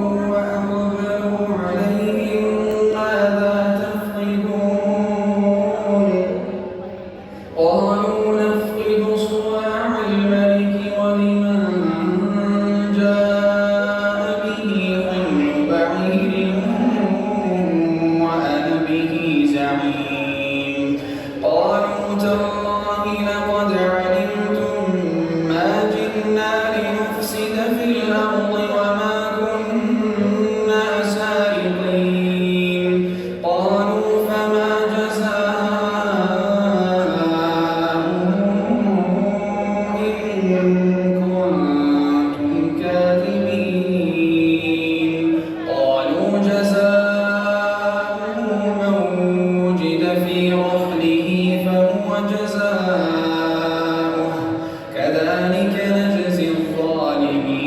وأقبلوا عليهم ماذا تفقدون قالوا نفقد صواع الملك ولمن جاء به حمل بعير وأنا به زعيم قالوا تالله لقد علمتم ما جئنا لنفسد في الأرض وما كنا سارقين قالوا فما جزاؤه إن كنتم كاذبين قالوا جزاؤه من وجد في رحله فهو جزاؤه كذلك نجزي الظالمين.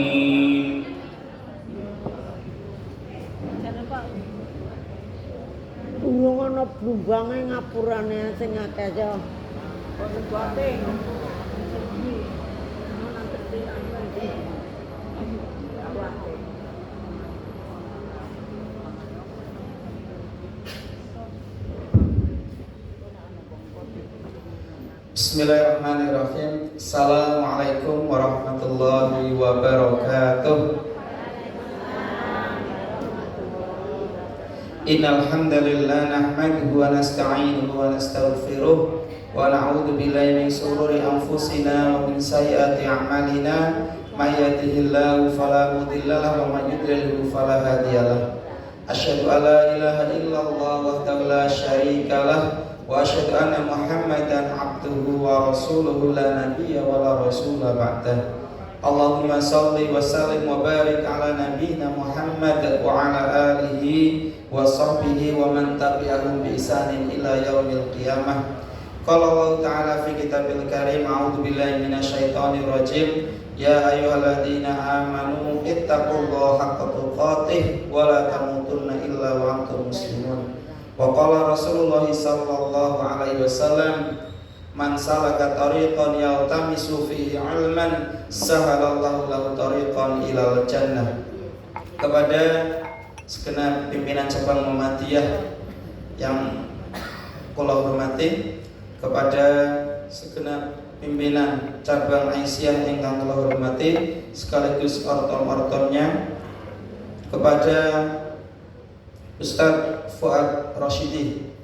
Uyung ana blumbange ngapurane sing akeh ya. Bismillahirrahmanirrahim. Assalamualaikum warahmatullahi wabarakatuh. Innal hamdalillah nahmaduhu wa nasta'inuhu wa nastaghfiruh wa na'udzu billahi min shururi anfusina wa min sayyiati a'malina may yahdihillahu fala mudilla lahu wa may yudlil fala hadiyalah. Asyhadu an la ilaha illallah wahdahu la syarika lah wa asyhadu anna Muhammadan abduhu wa rasuluhu la nabiyya wa la rasula ba'dah. Allahumma salli wa sallim wa barik ala nabiyyina Muhammad wa ala alihi wa sahbihi wa man tabi'ahum bi ihsanin ila yaumil qiyamah. Qala Allah ta'ala fi kitabil karim a'udzu billahi minasyaitonir rajim ya ayyuhalladzina amanu ittaqullaha haqqa tuqatih wa la tamutunna illa wa antum muslimun. Wa qala Rasulullah sallallahu alaihi wasallam man salaka tariqan yaltamisu fihi ilman sahalallahu lahu tariqan ilal jannah. Kepada segenap pimpinan cabang Muhammadiyah yang kula hormati, kepada segenap pimpinan cabang Aisyah yang kula hormati sekaligus ortom-ortomnya, kepada Ustadz Fuad Rasyidi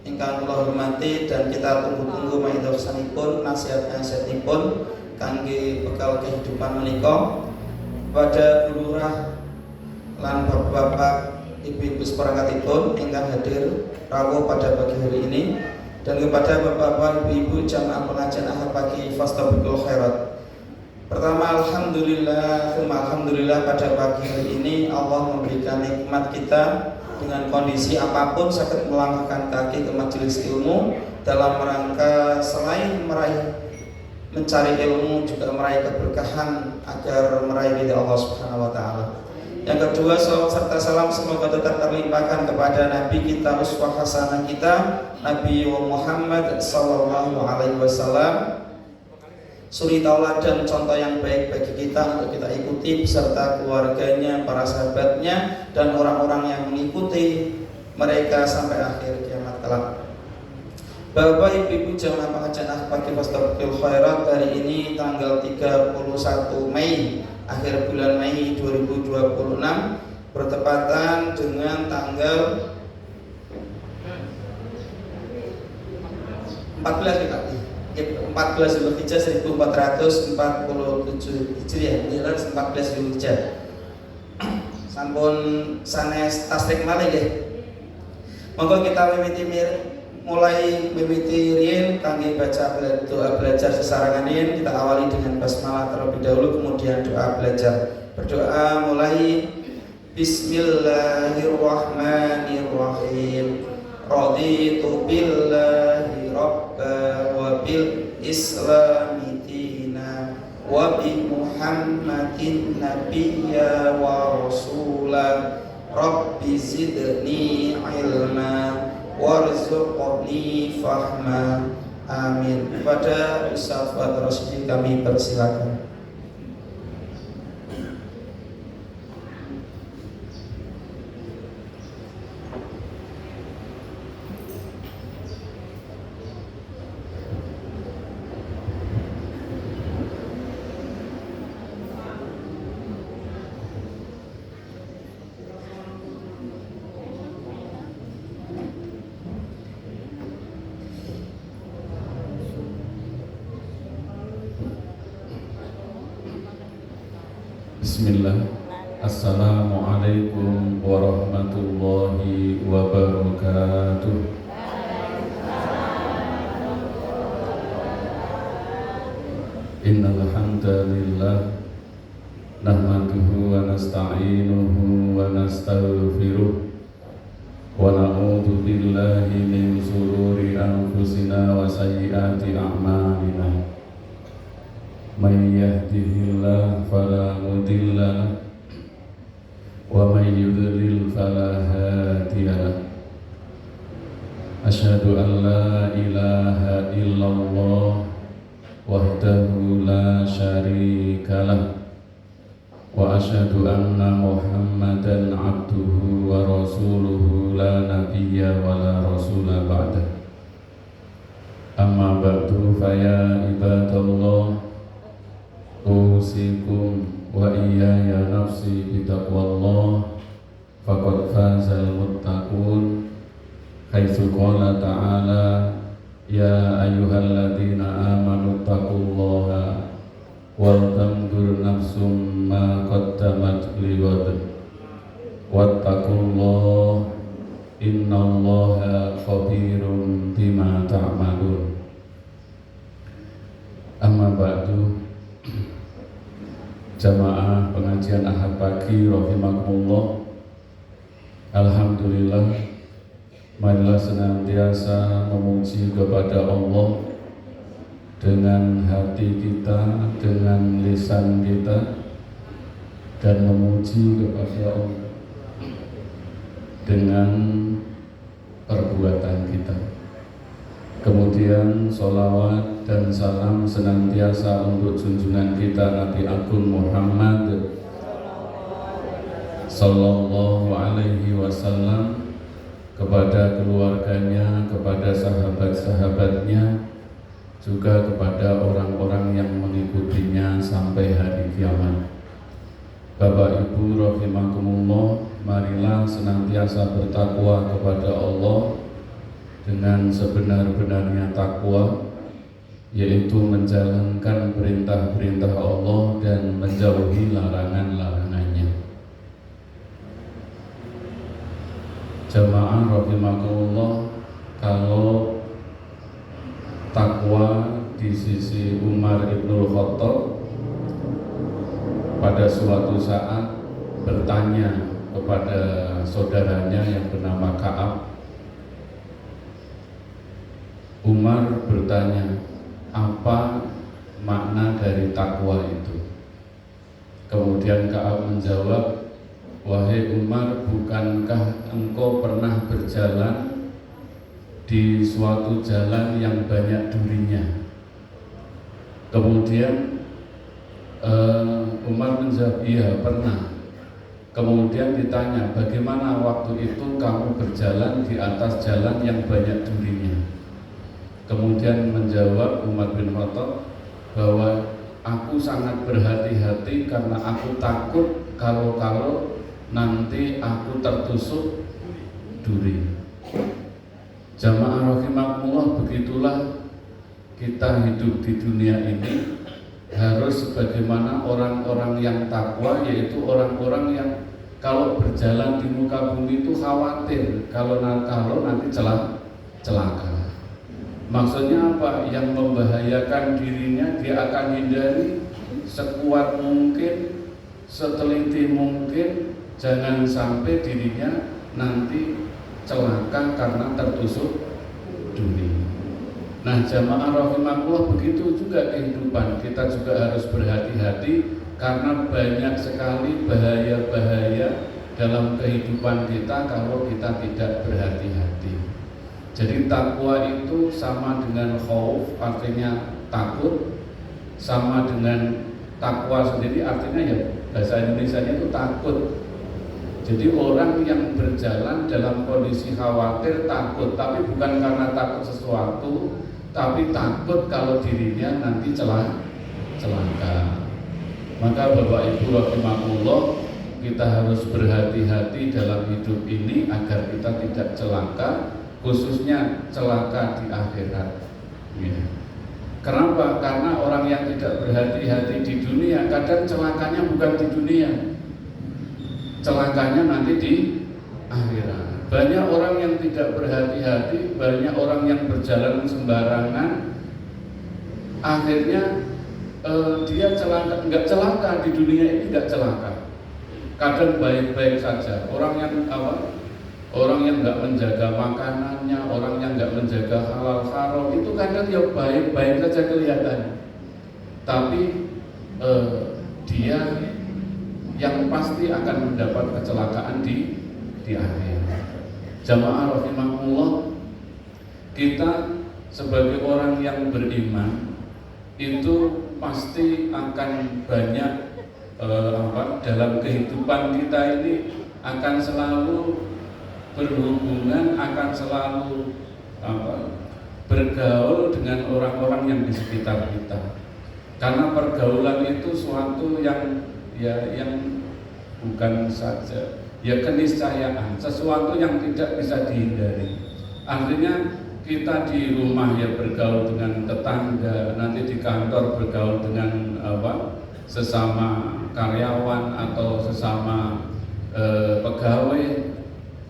ingkang kula hormati dan kita tunggu-tunggu maidhahsanipun nasihat-nasihatipun kangge bekal kehidupan menika, kepada Bu Lurah lan bapak-bapak ibu-ibu seperangkatipun ingkang hadir rawuh pada pagi hari ini, dan kepada bapak-bapak ibu-ibu jamaah pengajian ahad pagi fastabiqul khairat. Pertama alhamdulillah pada pagi hari ini Allah memberikan nikmat kita dengan kondisi apapun sakit melangkahkan kaki ke majelis ilmu dalam rangka selain mencari ilmu juga meraih keberkahan agar meraih ridha Allah Subhanahu wa taala. Yang kedua, salawat serta salam semoga tetap terlimpahkan kepada Nabi kita, uswah hasanah kita, Nabi Muhammad sallallahu alaihi wasallam, suri tauladan contoh yang baik bagi kita untuk kita ikuti beserta keluarganya, para sahabatnya, dan orang-orang yang mengikuti mereka sampai akhir kiamat kelak. Bapak Ibu jamaah pengajian ahad pagi fastabiqul khairat, hari ini tanggal 31 Mei, akhir bulan Mei 2026, bertepatan dengan tanggal 14 Zulhijjah 1447 Hijriah, 14 Zulhijjah. Sampun sanes tasrik malih nggih. Monggo kita mulai mimiti riyen kangge baca doa belajar sesarengan. Kita awali dengan basmalah terlebih dahulu, kemudian doa belajar. Berdoa mulai Bismillahirrahmanirrahim. Raditu billahi rabba wa bil islami dina wa bi Muhammadin nabiyya wa rasula. Rabbi zidni ilma warzuqni fahma. Amin. Kepada Ustaz Fuad Rasyidi kami persilakan. Bismillah. Assalamualaikum warahmatullahi wabarakatuh. Innal hamdalillah nahmaduhu wa nasta'inuhu wa nastaghfiruh wa na'udzu billahi min shururi anfusina wa sayyiati a'malina. May yahdihillahu fala mudilla wa may yudlil fala hadiya lahu. Asyhadu an la ilaha illallah wahdahu la syarika lah wa asyhadu anna Muhammadan abduhu wa rasuluhu la nabiyya wa la rasula ba'dah. Amma ba'du fa ya ibadallah usikum wa iyaya nafsi bitaqwallah faqad fazal muttaqun haitsu qala ta'ala ya ayyuhalladzina amanu taqullaha wal tanzur nafsum ma qaddamat lighad wattaqullaha innallaha khabirum bima ta'malun. Amma ba'du, jamaah pengajian Ahad pagi rahimakumullah. Alhamdulillah, marilah senantiasa memuji kepada Allah dengan hati kita, dengan lisan kita, dan memuji kepada Allah dengan perbuatan kita. Kemudian sholawat dan salam senantiasa untuk junjungan kita Nabi Agung Muhammad Sallallahu Alaihi Wasallam, kepada keluarganya, kepada sahabat-sahabatnya, juga kepada orang-orang yang mengikutinya sampai hari kiamat. Bapak Ibu rahimakumullah, marilah senantiasa bertakwa kepada Allah dengan sebenar-benarnya takwa, yaitu menjalankan perintah-perintah Allah dan menjauhi larangan-larangannya. Jamaah rahimakumullah, kalau takwa di sisi Umar ibnul Khattab pada suatu saat bertanya kepada saudaranya yang bernama Ka'ab. Umar bertanya, apa makna dari takwa itu? Kemudian Ka'ab menjawab, wahai Umar, bukankah engkau pernah berjalan di suatu jalan yang banyak durinya? Kemudian Umar menjawab, iya pernah. Kemudian ditanya, bagaimana waktu itu kamu berjalan di atas jalan yang banyak durinya? Kemudian menjawab Umar bin Khattab bahwa aku sangat berhati-hati karena aku takut kalau nanti aku tertusuk duri. Jamaah rahimakumullah, begitulah kita hidup di dunia ini, harus sebagaimana orang-orang yang takwa, yaitu orang-orang yang kalau berjalan di muka bumi itu khawatir kalau nanti celaka. Maksudnya apa? Yang membahayakan dirinya dia akan hindari sekuat mungkin, seteliti mungkin, jangan sampai dirinya nanti celaka karena tertusuk duri. Nah, jamaah rahimakumullah, begitu juga kehidupan kita juga harus berhati-hati karena banyak sekali bahaya-bahaya dalam kehidupan kita kalau kita tidak berhati-hati. Jadi takwa itu sama dengan khauf, artinya takut, sama dengan takwa sendiri artinya ya bahasa Indonesianya itu takut. Jadi orang yang berjalan dalam kondisi khawatir, takut, tapi bukan karena takut sesuatu, tapi takut kalau dirinya nanti celaka. Maka Bapak Ibu rahimakumullah, kita harus berhati-hati dalam hidup ini agar kita tidak celaka, khususnya celaka di akhirat. Ya. Kenapa? Karena orang yang tidak berhati-hati di dunia kadang celakanya bukan di dunia, celakanya nanti di akhirat. Banyak orang yang tidak berhati-hati, banyak orang yang berjalan sembarangan, akhirnya dia celaka. Enggak celaka di dunia ini, enggak celaka. Kadang baik-baik saja. Orang yang enggak menjaga makanannya, orang yang enggak menjaga halal haram, itu kadang ya baik-baik saja kelihatan. Tapi dia yang pasti akan mendapat kecelakaan di akhir. Jamaah rahimakumullah, kita sebagai orang yang beriman itu pasti akan banyak dalam kehidupan kita ini akan selalu berhubungan, akan selalu bergaul dengan orang-orang yang di sekitar kita. Karena pergaulan itu suatu yang bukan saja keniscayaan, sesuatu yang tidak bisa dihindari. Artinya kita di rumah ya bergaul dengan tetangga, nanti di kantor bergaul dengan sesama karyawan atau sesama pegawai,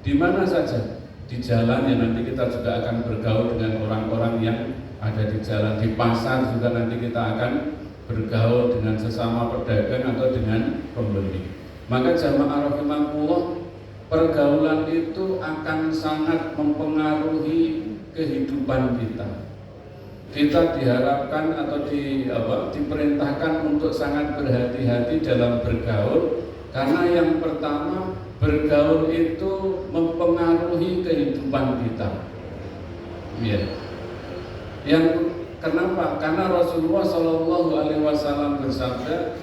di mana saja, di jalan ya nanti kita juga akan bergaul dengan orang-orang yang ada di jalan, di pasar juga nanti kita akan bergaul dengan sesama pedagang atau dengan pembeli. Maka jamaah rahimakumullah, pergaulan itu akan sangat mempengaruhi kehidupan kita. Kita diharapkan atau diperintahkan untuk sangat berhati-hati dalam bergaul, karena yang pertama, bergaul itu mempengaruhi kehidupan kita. Ya. Kenapa? Karena Rasulullah Shallallahu Alaihi Wasallam bersabda,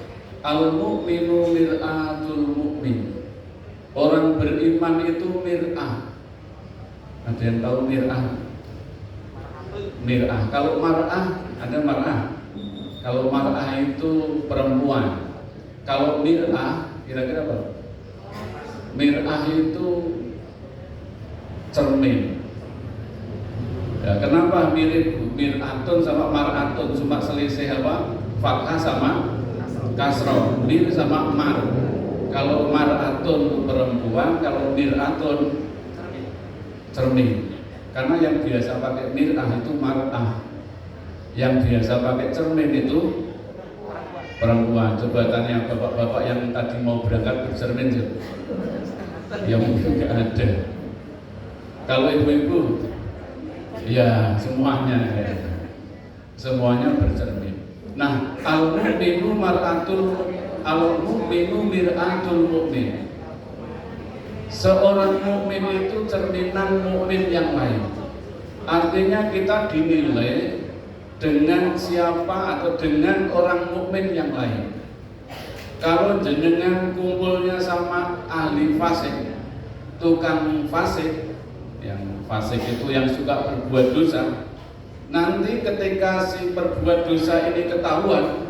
al-mu'minu mir'atul mu'min. Orang beriman itu mir'ah. Ada yang tahu mir'ah? Mir'ah. Kalau mar'ah, ada mar'ah. Kalau mar'ah itu perempuan. Kalau mir'ah, kira-kira apa? Mir'ah itu cermin. Ya, kenapa mirip mir'atun sama mar'atun? Cuma selisih apa? Fathah sama kasroh. Mir sama mar. Kalau mar'atun perempuan, kalau mir'atun cermin. Karena yang biasa pakai mir'ah itu mar'ah, yang biasa pakai cermin itu perempuan. Coba tanya bapak-bapak yang tadi mau berangkat bercermin, ya mungkin nggak ada. Kalau ibu-ibu, ya semuanya bercermin. Nah, al-mu'minu mir'atul mu'min. Seorang mukmin itu cerminan mukmin yang lain. Artinya kita dinilai dengan siapa atau dengan orang mukmin yang lain. Kalau jenengan kumpulnya sama ahli fasik, tukang fasik, yang fasik itu yang suka berbuat dosa, nanti ketika si berbuat dosa ini ketahuan,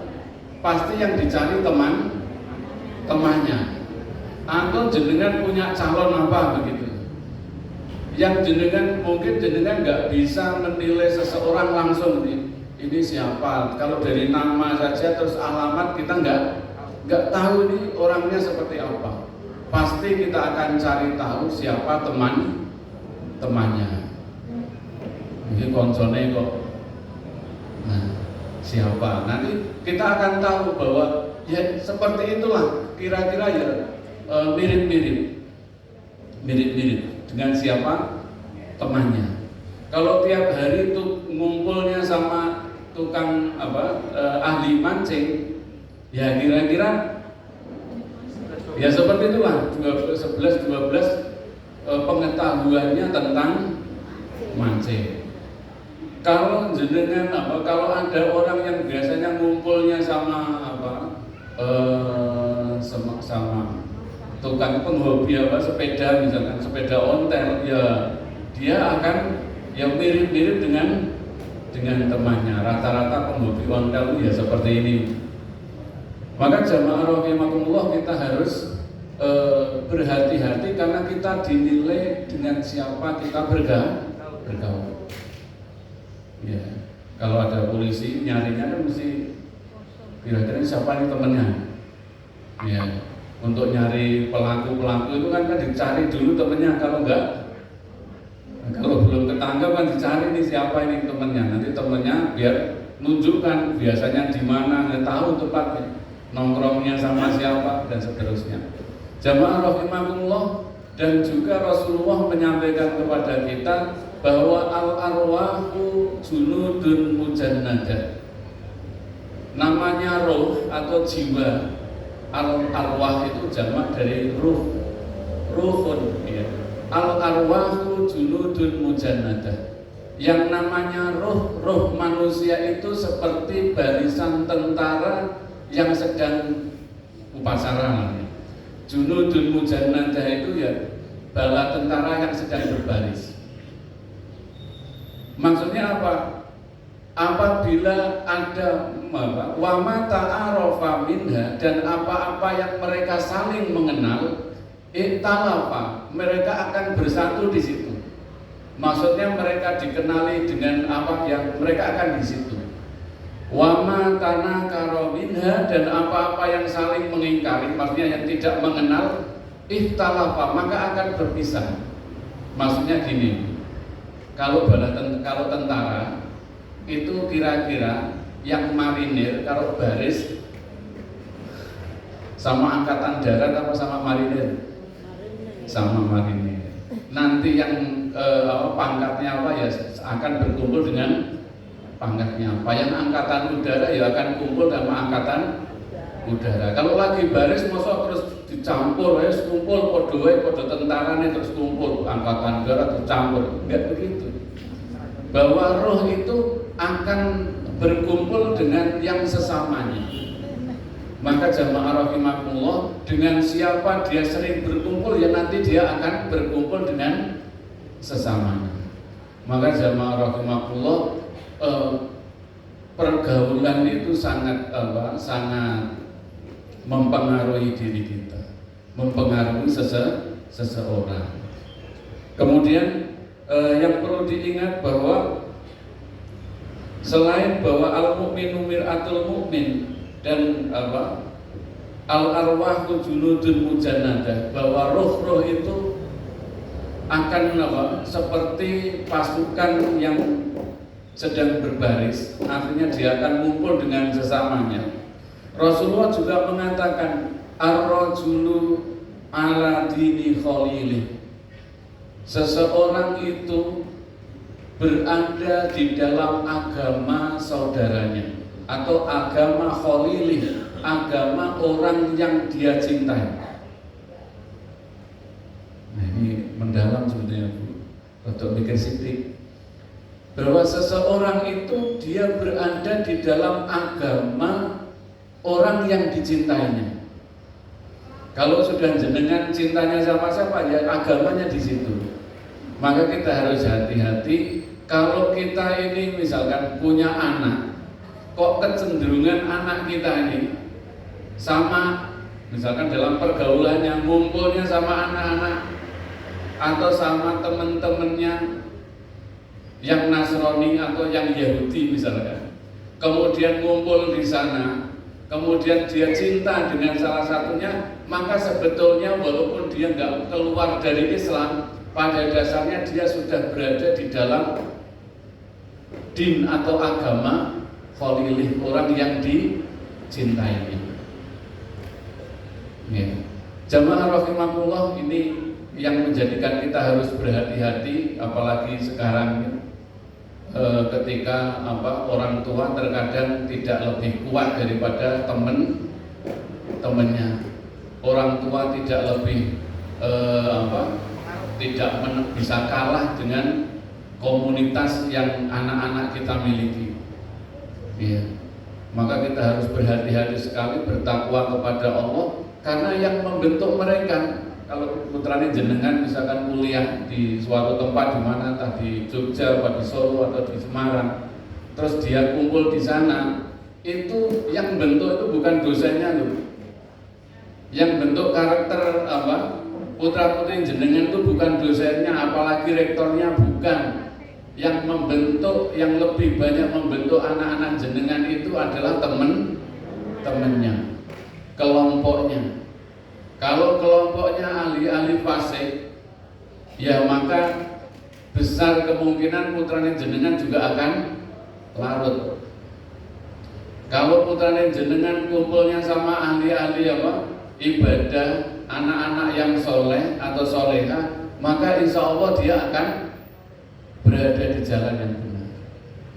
pasti yang dicari temannya. Atau jenengan punya calon apa begitu, yang mungkin jenengan nggak bisa menilai seseorang langsung ini siapa. Kalau dari nama saja terus alamat kita nggak tahu ini orangnya seperti apa. Pasti kita akan cari tahu siapa temannya. Ini konsone kok. Nah, siapa? Nanti kita akan tahu bahwa ya seperti itulah kira-kira ya. Mirip-mirip dengan siapa temannya. Kalau tiap hari itu ngumpulnya sama tukang ahli mancing, ya kira-kira ya seperti itulah 11-12 pengetahuannya tentang mancing. Kalau jenengan kalau ada orang yang biasanya ngumpulnya sama sama tukang penghobi sepeda, misalkan sepeda ontel, ya dia akan yang mirip-mirip dengan temannya. Rata-rata penghobi ontel ya seperti ini. Maka jamaah rahimakumullah, kita harus berhati-hati karena kita dinilai dengan siapa kita bergaul. Ya. Kalau ada polisi nyarinya kan mesti kira-kira siapa ini temennya. Ya, untuk nyari pelaku itu kan dicari dulu temennya, kalau belum ketangkap kan dicari nih siapa ini temennya. Nanti temennya biar nunjukkan biasanya di mana, nggak tahu tempatnya, nongkrongnya sama siapa dan seterusnya. Jamaah rahimakumullah, dan juga Rasulullah menyampaikan kepada kita bahwa al-arwahu junudun mujannadah. Namanya roh atau jiwa, al-arwah itu jamak dari ruh, ruhun ya. Al-arwahu junudun mujannadah. Yang namanya roh manusia itu seperti barisan tentara yang sedang upacara. Junudun mujannadah itu ya bala tentara yang sedang berbaris. Maksudnya apa? Apabila ada wama ta'arofa minha, dan apa-apa yang mereka saling mengenal, iktalafa, mereka akan bersatu di situ. Maksudnya mereka dikenali dengan apa yang mereka akan di situ. Wama tanakaro minha, dan apa-apa yang saling mengingkari, maksudnya yang tidak mengenal, ikhtalafa, maka akan berpisah. Maksudnya gini, kalau tentara itu kira-kira yang marinir kalau baris sama angkatan darat apa sama marinir? Sama marinir. Nanti yang pangkatnya apa ya akan berkumpul dengan pangkatnya apa. Yang angkatan udara ya akan kumpul sama angkatan udara. Kalau lagi baris masa terus dicampur ya, kumpul kode tentara nih terus kumpul angkatan udara terus campur, enggak begitu. Bahwa roh itu akan berkumpul dengan yang sesamanya. Maka jamaah rahimakumullah, dengan siapa dia sering berkumpul ya nanti dia akan berkumpul dengan sesamanya. Maka jamaah rahimakumullah, pergaulan itu sangat mempengaruhi diri kita, mempengaruhi seseorang. Kemudian yang perlu diingat bahwa selain bahwa al-mu'minu mir'atul mu'min dan al-arwahu junudun mujannadah, bahwa roh-roh itu akan seperti pasukan yang sedang berbaris, artinya dia akan ngumpul dengan sesamanya. Rasulullah juga mengatakan ar-rajulu ala dini khalili, seseorang itu berada di dalam agama saudaranya atau agama khalili, agama orang yang dia cintai. Nah, ini mendalam sebenarnya Bu, untuk mikir sidik bahwa seseorang itu dia berada di dalam agama orang yang dicintainya. Kalau sudah jenengan cintanya sama siapa ya agamanya di situ. Maka kita harus hati-hati kalau kita ini misalkan punya anak, kok kecenderungan anak kita ini sama, misalkan dalam pergaulannya ngumpulnya sama anak-anak atau sama teman-temannya yang Nasrani atau yang Yahudi misalkan, kemudian ngumpul di sana, kemudian dia cinta dengan salah satunya, maka sebetulnya walaupun dia nggak keluar dari Islam, pada dasarnya dia sudah berada di dalam din atau agama khalilih, orang yang dicintainya. Ya. Jamaah rahimakumullah, ini yang menjadikan kita harus berhati-hati, apalagi sekarang ketika orang tua terkadang tidak lebih kuat daripada teman-temannya. Orang tua tidak lebih tidak bisa kalah dengan komunitas yang anak-anak kita miliki. Ya. Maka kita harus berhati-hati sekali, bertakwa kepada Allah, karena yang membentuk mereka, kalau putranya jenengan misalkan kuliah di suatu tempat di mana, entah di Jogja, atau di Solo, atau di Semarang, terus dia kumpul di sana, itu yang bentuk itu bukan dosennya loh. Yang bentuk karakter putra-putri jenengan itu bukan dosennya, apalagi rektornya bukan. yang membentuk, yang lebih banyak membentuk anak-anak jenengan itu adalah temennya, kelompoknya. Kalau kelompoknya ahli-ahli fasik, ya maka besar kemungkinan putranya jenengan juga akan larut. Kalau putranya jenengan kumpulnya sama ahli-ahli ibadah, anak-anak yang soleh atau soleha, maka insya Allah dia akan berada di jalan yang benar.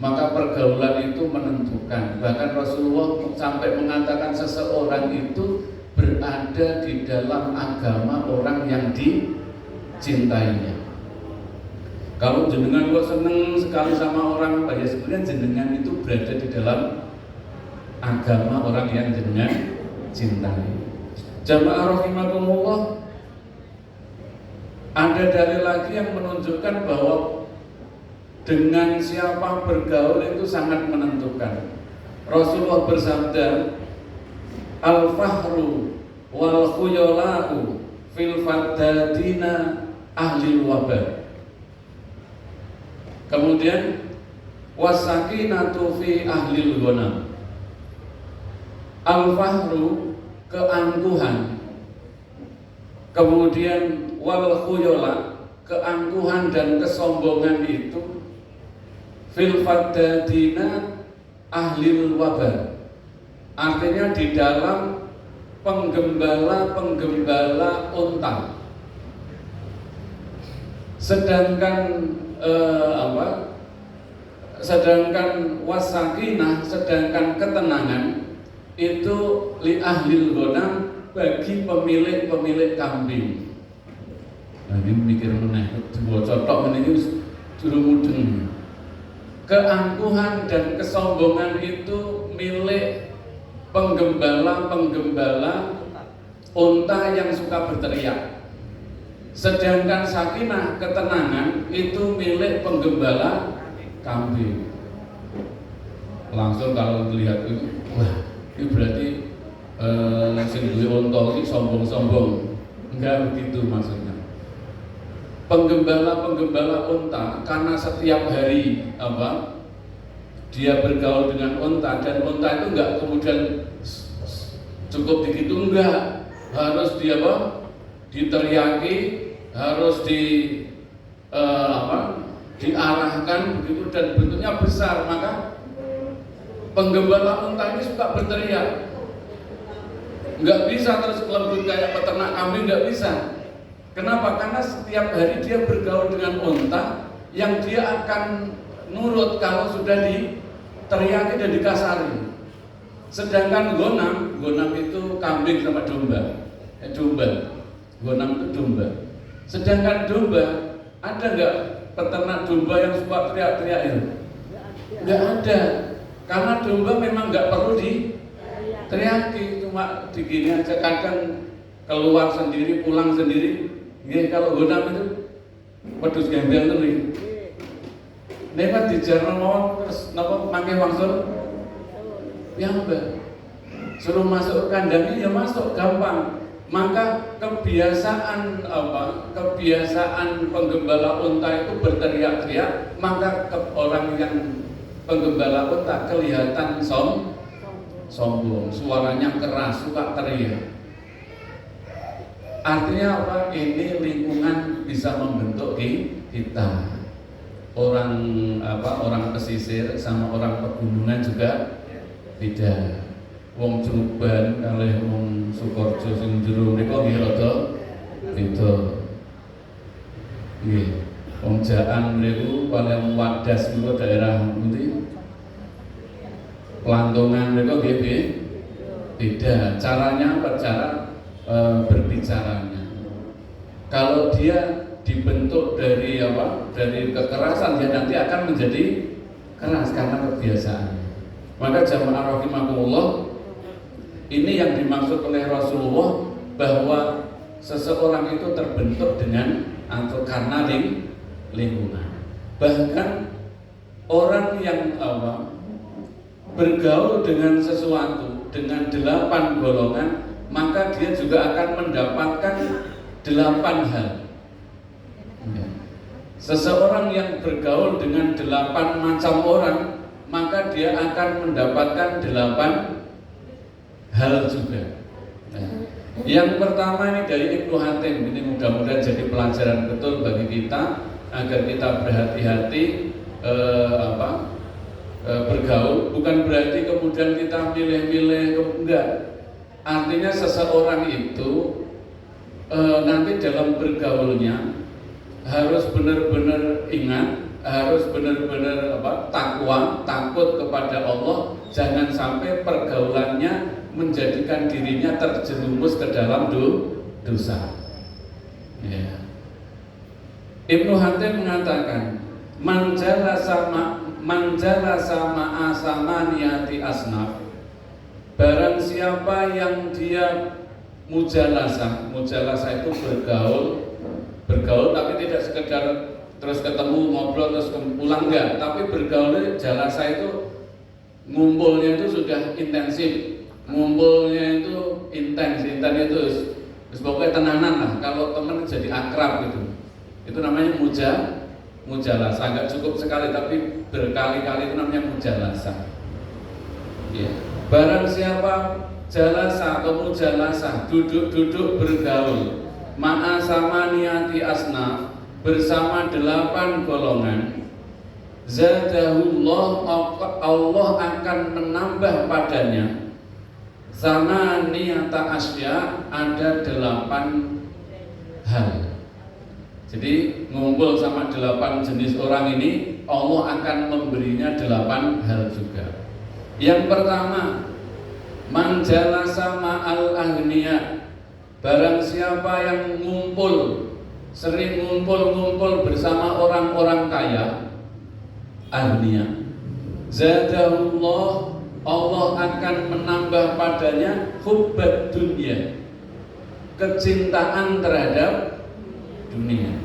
Maka pergaulan itu menentukan. Bahkan Rasulullah sampai mengatakan seseorang itu berada di dalam agama orang yang dicintainya. Kalau jenengan kok seneng sekali sama orang apa ya, sebenarnya jenengan itu berada di dalam agama orang yang jenengan cintai. Jamaah rahimakumullah, ada dalil lagi yang menunjukkan bahwa dengan siapa bergaul itu sangat menentukan. Rasulullah bersabda, al-fahru wal khuyala'u fil faddadina ahlil wabah. Kemudian wasakinatu fi ahlil ghanam. Al-fahru, keangkuhan. Kemudian wal khuyala, keangkuhan dan kesombongan itu fil faddadina ahlil wabah. Artinya di dalam penggembala-penggembala unta. Sedangkan sedangkan wasakinah, sedangkan ketenangan itu li ahlil ghanam, bagi pemilik-pemilik kambing. Nah, ini mikir meneh, dua cotok ini juru mudeng. Keangkuhan dan kesombongan itu milik penggembala-penggembala unta yang suka berteriak. Sedangkan sakinah, ketenangan itu milik penggembala kambing. Langsung kalau melihat itu, wah, ini berarti sing duwe unta iki sombong-sombong. Enggak begitu maksudnya. Penggembala-penggembala unta karena setiap hari dia bergaul dengan unta, dan unta itu enggak kemudian cukup begitu, enggak, harus dia diteriaki, harus diarahkan begitu, dan bentuknya besar. Maka penggembala unta ini suka berteriak. Enggak bisa terus lembut kayak peternak kambing, enggak bisa. Kenapa? Karena setiap hari dia bergaul dengan unta yang dia akan nurut kalau sudah diteriaki dan dikasari. Sedangkan ghanam itu kambing sama domba. Ghanam itu domba. Sedangkan domba, ada enggak peternak domba yang suka teriak-teriak itu? Enggak ada. Karena domba memang enggak perlu diteriaki, cuma digini aja, kadang keluar sendiri, pulang sendiri. Nggih, kalau ghanam itu wedhus gembel telu. Nek dijarno mawon terus napa mangke wangsul? Ya mbak, suruh masuk ke kandangnya ya masuk, gampang. Maka kebiasaan penggembala unta itu berteriak-teriak, maka orang yang penggembala unta kelihatan sombong, suaranya keras, suka teriak. Artinya apa? Ini lingkungan bisa membentuk kita. Orang pesisir sama orang pegunungan juga beda. Wong Joban kalih wong Sukorejo sing jero niku nggih rada beda. Nggih. Wong Jaan niku paling Wadas niku daerah pundi? Pelantongan niku nggih beda. Caranya apa? Cara berbicaranya. Kalau dia dibentuk dari kekerasan, dia nanti akan menjadi keras karena kebiasaannya. Maka jamaah rahimakumullah, ini yang dimaksud oleh Rasulullah, bahwa seseorang itu terbentuk dengan atau karena lingkungan. Bahkan orang yang bergaul dengan sesuatu dengan 8 golongan, maka dia juga akan mendapatkan 8 hal. Seseorang yang bergaul dengan 8 macam orang, maka dia akan mendapatkan 8 hal juga. Nah, yang pertama ini dari Ibnu Hatim, ini mudah-mudahan jadi pelajaran betul bagi kita agar kita berhati-hati bergaul. Bukan berarti kemudian kita milih-milih, enggak. Artinya seseorang itu nanti dalam bergaulnya harus benar-benar ingat, harus benar-benar takwa, takut kepada Allah. Jangan sampai pergaulannya menjadikan dirinya terjerumus ke dalam dosa. Ya. Ibnu Hatim mengatakan, manjala sama asamaniyati asnaf. Barang siapa yang dia mujalasah itu bergaul tapi tidak sekedar terus ketemu ngobrol terus pulang, enggak, tapi bergaul jalasa itu ngumpulnya itu sudah intensif. Ngumpulnya itu intens itu pokoknya tenanan lah. Kalau teman jadi akrab gitu, itu namanya mujalasa. Enggak cukup sekali tapi berkali-kali, itu namanya mujalasa. Ya. Barang siapa jalasa atau mujalasa, duduk bergaul ma'a samaniyati asnaf, bersama 8 golongan, zadahullah, Allah akan menambah padanya sama niyata asya, ada 8 hal. Jadi ngumpul sama 8 jenis orang ini, Allah akan memberinya 8 hal juga. Yang pertama, manjalasa ma'al agniya. Barang siapa yang sering ngumpul bersama orang-orang kaya, agniya, zadahullah, Allah akan menambah padanya hubbat dunia, kecintaan terhadap dunia.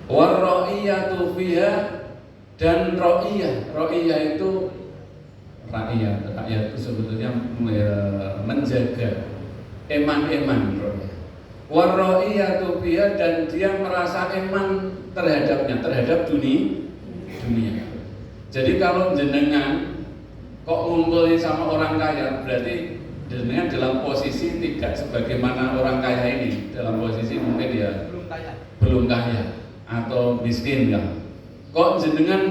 Warra'iyatu fiha, dan ra'iyah itu rakyat itu sebetulnya menjaga eman ra'iyah. Warra'iyatu fiha, dan dia merasa eman terhadap dunia. Jadi kalau jenengan kok ngumpulin sama orang kaya, berarti jenengan dalam posisi tidak sebagaimana orang kaya ini. Dalam posisi mungkin dia belum kaya atau miskin ya. Kok jenengan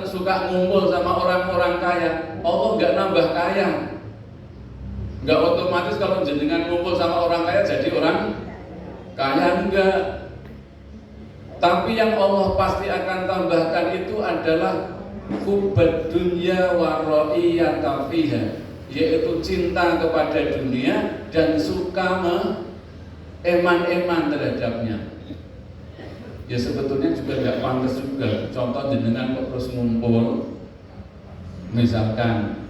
suka ngumpul sama orang-orang kaya, Allah nggak nambah kaya. Nggak otomatis kalau jenengan ngumpul sama orang kaya jadi orang kaya, enggak. Tapi yang Allah pasti akan tambahkan itu adalah hubbat dunya wa ra'iyata fiha, yaitu cinta kepada dunia dan suka eman-eman terhadapnya. Ya sebetulnya juga nggak pantas juga. Contoh jenengan kok terus ngumpul, misalkan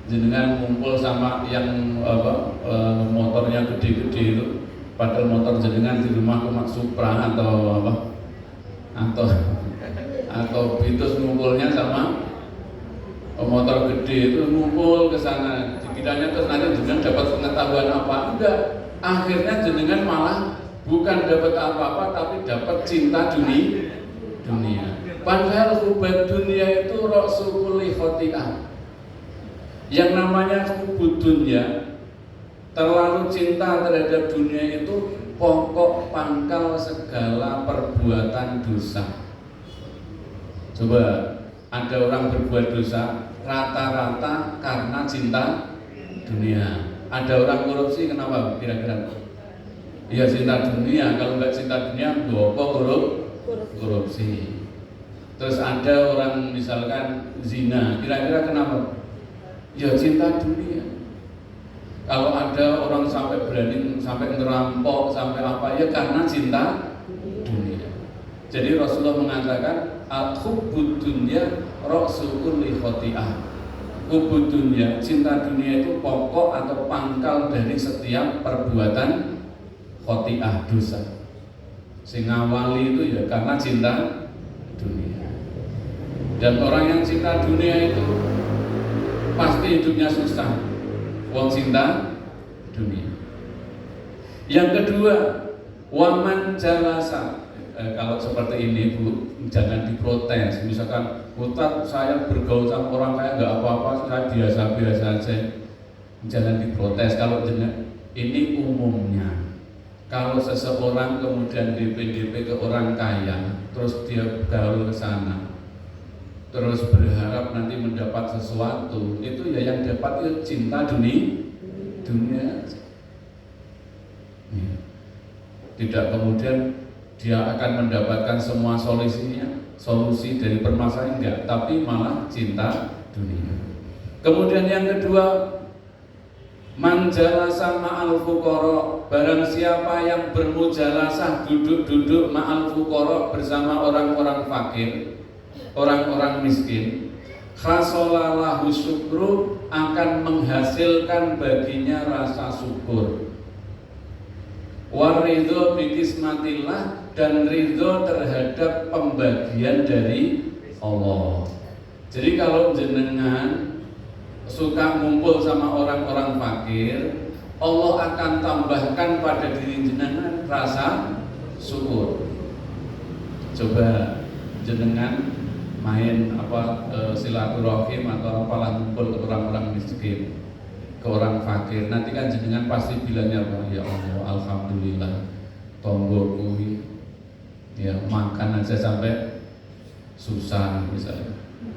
jenengan ngumpul sama yang motornya gede-gede itu, padahal motor jenengan di rumah cuma Supra atau Vitus, ngumpulnya sama motor gede itu, ngumpul ke sana, dikiranya terus nanti jenengan dapat pengetahuan apa? Enggak, akhirnya jenengan malah bukan dapat apa-apa tapi dapat cinta dunia. Padahal hubbat dunia itu rasul khoti'ah. Yang namanya hubud dunia, terlalu cinta terhadap dunia, itu pokok pangkal segala perbuatan dosa. Coba ada orang berbuat dosa rata-rata karena cinta dunia. Ada orang korupsi kenapa kira-kira? Ya cinta dunia. Kalau nggak cinta dunia, korupsi. Terus ada orang misalkan zina, kira-kira kenapa? Ya cinta dunia. Kalau ada orang sampai berani sampai ngerampok sampai apa, ya karena cinta dunia. Jadi Rasulullah mengatakan al-hubbud dunya ra'su kulli khoti'ah. Hubbud dunya, cinta dunia itu pokok atau pangkal dari setiap perbuatan khoti'ah, dosa. Sing ngawali itu ya karena cinta dunia. Dan orang yang cinta dunia itu pasti hidupnya susah. Wong cinta dunia. Yang kedua, waman jalasa. kalau seperti ini Bu, jangan diprotes. Misalkan Ustaz, saya bergaul sama orang kaya nggak apa-apa, saya biasa-biasa aja. Jangan diprotes. Kalau ini umumnya. Kalau seseorang kemudian DP ke orang kaya, terus dia gaul ke sana, terus berharap nanti mendapat sesuatu, itu ya yang dapat itu cinta dunia. Tidak kemudian dia akan mendapatkan semua solusi dari permasalahan, enggak, tapi malah cinta dunia. Kemudian yang kedua, man jalasa ma'al fuqara, barang siapa yang bermujalasah duduk-duduk ma'al fuqara bersama orang-orang fakir, orang-orang miskin, khasolalahu syukru, akan menghasilkan baginya rasa syukur. Waridho bikismatillah, dan ridho terhadap pembagian dari Allah. Jadi kalau jenengan suka ngumpul sama orang-orang fakir, Allah akan tambahkan pada diri jenengan rasa syukur. Coba jenengan main silaturahim atau apalah, ngumpul ke orang-orang miskin, ke orang fakir, nanti kan jenengan pasti bilangnya apa? Ya Allah, alhamdulillah, tonggo kuwi ya makan aja sampai susah misalnya,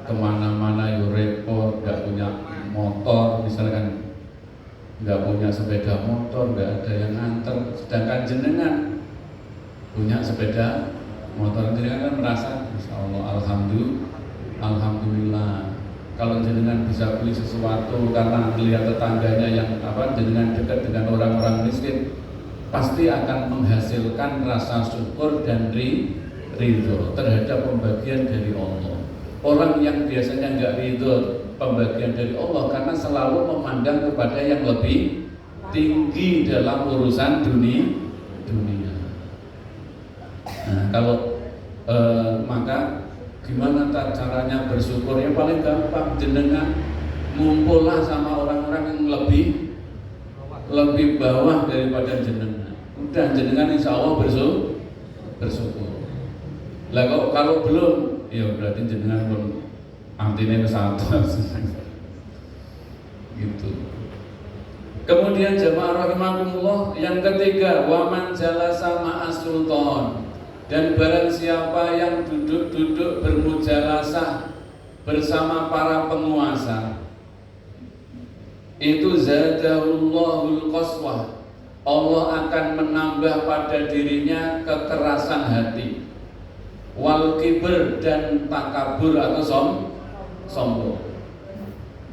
kemana-mana yo repot, nggak punya motor misalkan, nggak punya sepeda motor, nggak ada yang nganter, sedangkan jenengan punya sepeda motor, jenengan kan merasa Insya Allah, alhamdulillah. Kalau jenengan bisa beli sesuatu karena melihat tetangganya yang jenengan dekat dengan orang-orang miskin, pasti akan menghasilkan rasa syukur dan ridho terhadap pembagian dari Allah. Orang yang biasanya nggak ridho pembagian dari Allah karena selalu memandang kepada yang lebih tinggi dalam urusan dunia. Nah, kalau maka gimana caranya bersyukur? Yang paling gampang, jenengan ngumpullah sama orang-orang yang lebih bawah daripada jenengan. Udah, jenengan insya Allah bersyukur. Lah kalau belum, ya berarti jenengan pun artinya kesatu. Gitu. Kemudian jamaah rahimakumullah, yang ketiga, waman jalasa ma'as sultan, dan barang siapa yang duduk-duduk bermujalasah bersama para penguasa, itu zadahullahul qaswah, Allah akan menambah pada dirinya kekerasan hati, wal kibr, dan takabur atau sombong.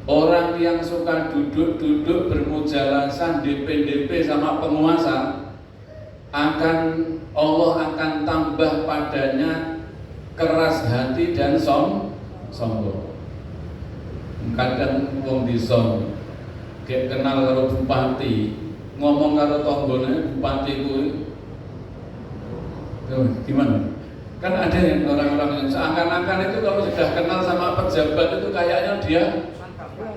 Orang yang suka duduk-duduk bermujalasah DP sama penguasa, Allah akan tambah padanya keras hati dan sombong. Kadang wong dison kayak kenal karo bupati, ngomong karo tonggone bupati kuwi gimana? Kan ada yang orang-orang yang seakan-akan itu kalau sudah kenal sama pejabat itu kayaknya dia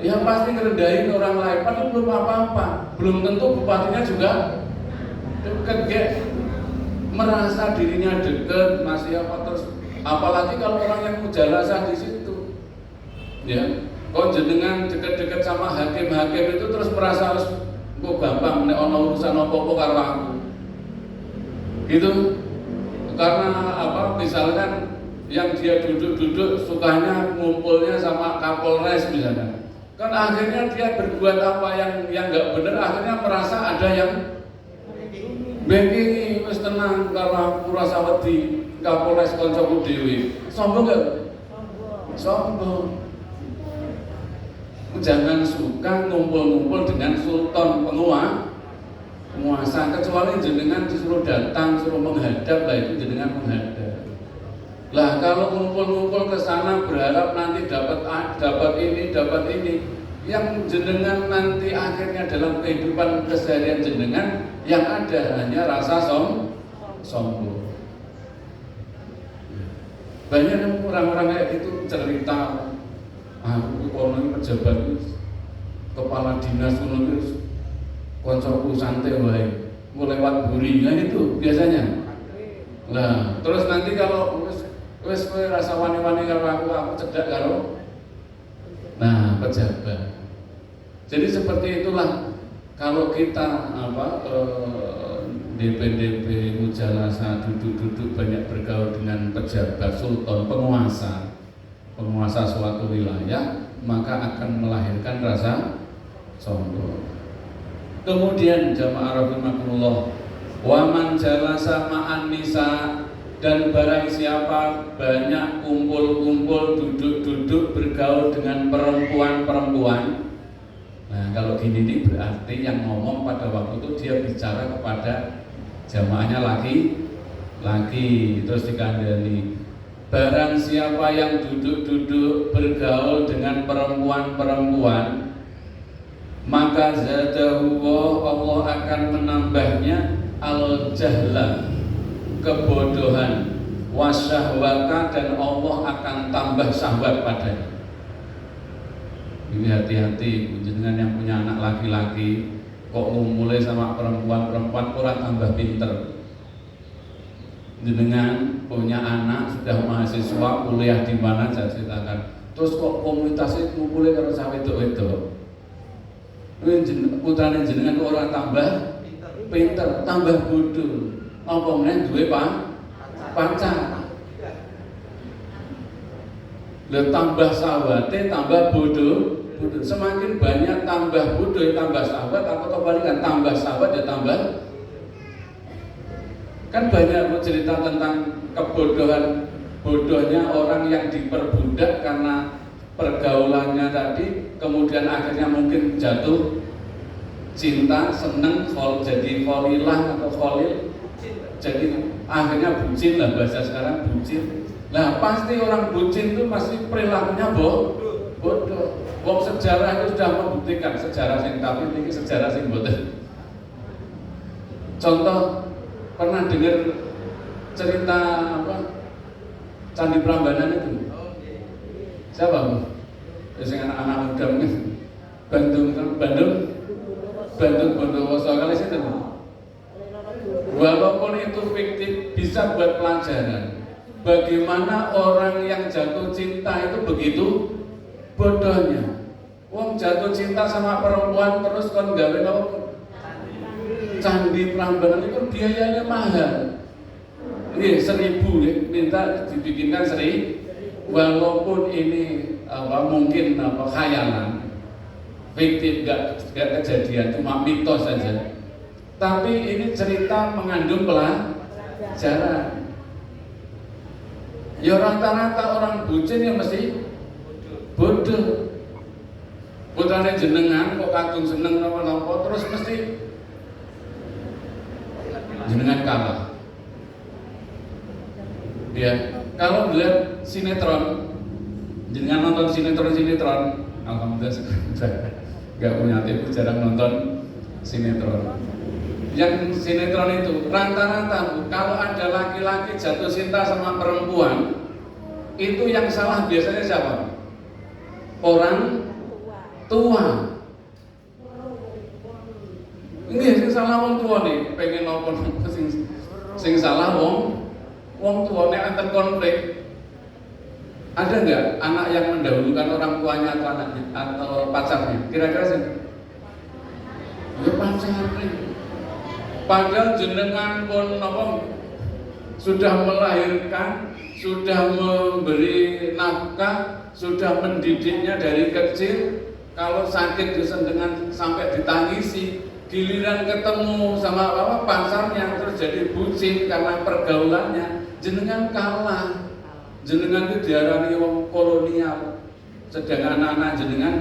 ya pasti ngerendahin orang lain, padahal belum apa-apa, belum tentu bupatinya juga kayak merasa dirinya dekat, masih apa terus, apalagi kalau orang yang mujalasah di situ, ya, kok jenengan dekat-dekat sama hakim-hakim itu terus merasa harus kok gampang nek ono urusan apa-apa karo aku, gitu, karena misalkan yang dia duduk-duduk sukanya ngumpulnya sama Kapolres misalnya, kan akhirnya dia berbuat apa yang nggak benar, akhirnya merasa ada yang beki wis tenang kalau aku rasa wedi Kapolres kancaku dhewe. Sombong gak? Sombong. Jangan suka ngumpul-ngumpul dengan sultan penguasa, kecuali jenengan disuruh datang, suruh menghadap, lah itu jenengan menghadap. Lah kalau ngumpul-ngumpul ke sana berharap nanti dapat ini, yang jenengan nanti akhirnya dalam kehidupan keseharian jenengan yang ada hanya rasa sombong. Banyak orang-orang kayak gitu cerita, aku kono pejabat kepala dinas kono kancaku santai wae, mau lewat buri, nah itu biasanya Lah, terus nanti kalau wis kowe rasa wani-wani karo aku cedak karo pejabat. Jadi seperti itulah kalau kita DP mujalasa duduk-duduk banyak bergaul dengan pejabat, sultan, penguasa suatu wilayah, maka akan melahirkan rasa sombong. Kemudian jamaah rahimakumullah, waman jalasa ma'an nisa, dan barang siapa banyak kumpul-kumpul, duduk-duduk bergaul dengan perempuan-perempuan. Nah, kalau gini nih berarti yang ngomong pada waktu itu dia bicara kepada jamaahnya laki-laki. Terus dikandani, barang siapa yang duduk-duduk bergaul dengan perempuan-perempuan, maka zadahullah, Allah akan menambahnya al-jahla, kebodohan, wasyahwata, dan Allah akan tambah syahwat padanya. Ini hati-hati, jenengan yang punya anak laki-laki kok ngumpulnya sama perempuan-perempuan, kurang tambah pinter. Jenengan punya anak sudah mahasiswa, kuliah di mana saya ceritakan, terus kok komunitasnya ngumpulnya kalau sampai wedok. Putrane jenengan kok orang tambah pinter, tambah bodoh. Apa meneh duwe pacar. Lah tambah sawate, tambah bodoh. Semakin banyak tambah bodoh, tambah sahabat, atau kebalikan tambah sahabat ya tambah. Kan banyak cerita tentang bodohnya orang yang diperbudak karena pergaulannya tadi, kemudian akhirnya mungkin jatuh cinta, seneng, jadi kholilah atau kholil, jadi akhirnya bucin lah, bahasa sekarang bucin. Nah pasti orang bucin itu pasti perilakunya bodoh. Wong sejarah itu sudah membuktikan, sejarah sing tapi ini sejarah sing boten. Contoh, pernah dengar cerita Candi Prambanan itu? Siapa Bu? Sing anak-anak muda mungkin Bandung Bondowoso kali situ. Walaupun itu fiktif, bisa buat pelajaran. Bagaimana orang yang jatuh cinta itu begitu bodohnya. Wong jatuh cinta sama perempuan terus kon gawe Candi Prambanan itu biayanya mahal. Ini 1.000 ya, minta dibikinkan 1.000. Walaupun ini mungkin khayalan, fiktif, gak kejadian, cuma mitos saja. Tapi ini cerita mengandung pelajaran. Ya rata-rata orang bucin ya mesti bodoh. Putrane jenengan kok kadung seneng napa-napa terus mesti jenengan kalah. Ya, kalau melihat sinetron, jenengan nonton sinetron, alhamdulillah saya nggak punya TV, jarang nonton sinetron. Yang sinetron itu rata-rata kalau ada laki-laki jatuh cinta sama perempuan, itu yang salah biasanya siapa? Orang tua. Ini sing salah wong tua nih, pengen nonton sing salah wong tua nek antar konflik. Ada nggak anak yang mendahulukan orang tuanya atau pacarnya? Kira-kira sih? Ya pacarnya. Padahal jenengan pun sudah melahirkan, sudah memberi nafkah, sudah mendidiknya dari kecil. Kalau sakit dengan sampai ditangisi, giliran ketemu sama pacarnya terus jadi bucin karena pergaulannya, jenengan kalah. Jenengan itu diarani wong kolonial, sedangkan anak-anak jenengan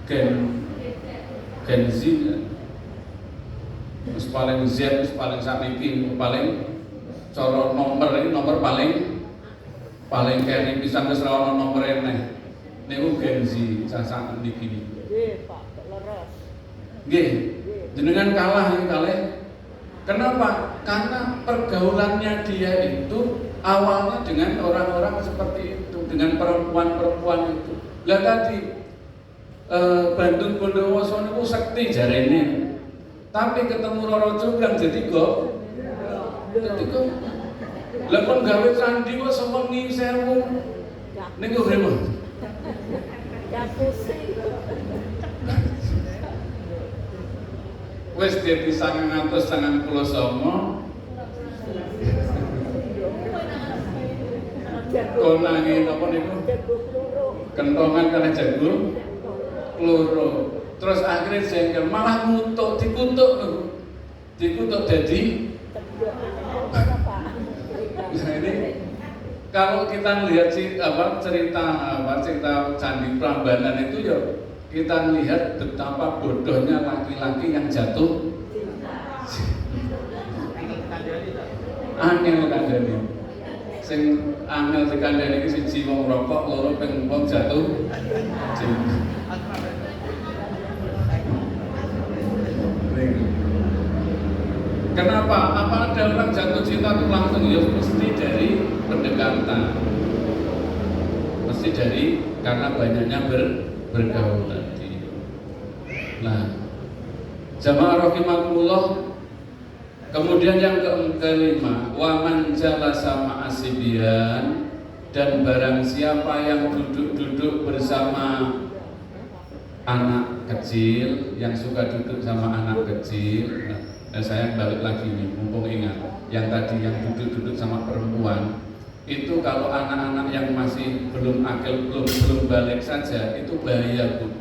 Gen Z. Paling Z, paling sakniki, paling coro nomor paling keri pisan wis ora ono nomor eneh. Niku Gen Z sasak niki. Nggih, Pak, leres. Nggih. Jenengan kalah iki kalih. Kenapa? Karena pergaulannya dia itu awalnya dengan orang-orang seperti itu, dengan perempuan-perempuan itu. Lah tadi Bandung Bondowoso niku sekti jarene. Tapi ketemu Roro Jonggrang jadi Lah kon gawe candi kok sewengi 1000. Niku pripun? Ya pusing. Wis dadi 999 konangi apa niku? Kentongan kali jagung kloro. Terus akhirnya jengkel malah ngutuk, dikutuk niku. Dikutuk dadi. Nah ini kalau kita melihat cerita Candi Prambanan itu ya kita melihat betapa bodohnya laki-laki yang jatuh angel kandhani. Sing angel dikandhani iki siji wong rokok, loro ping wong jatuh cinta. Kenapa? Apa ada orang jatuh cinta itu langsung? Ya mesti dari pendekatan, mesti dari karena banyaknya bergaul tadi. Nah, jamaah rahimakumullah. Kemudian yang kelima, waman jalasa ma'asibian, dan barang siapa yang duduk-duduk bersama anak kecil, yang suka duduk sama anak kecil. Nah, saya balik lagi nih, mumpung ingat yang tadi yang duduk-duduk sama perempuan itu, kalau anak-anak yang masih belum akil, belum balik saja itu bahaya, Bu.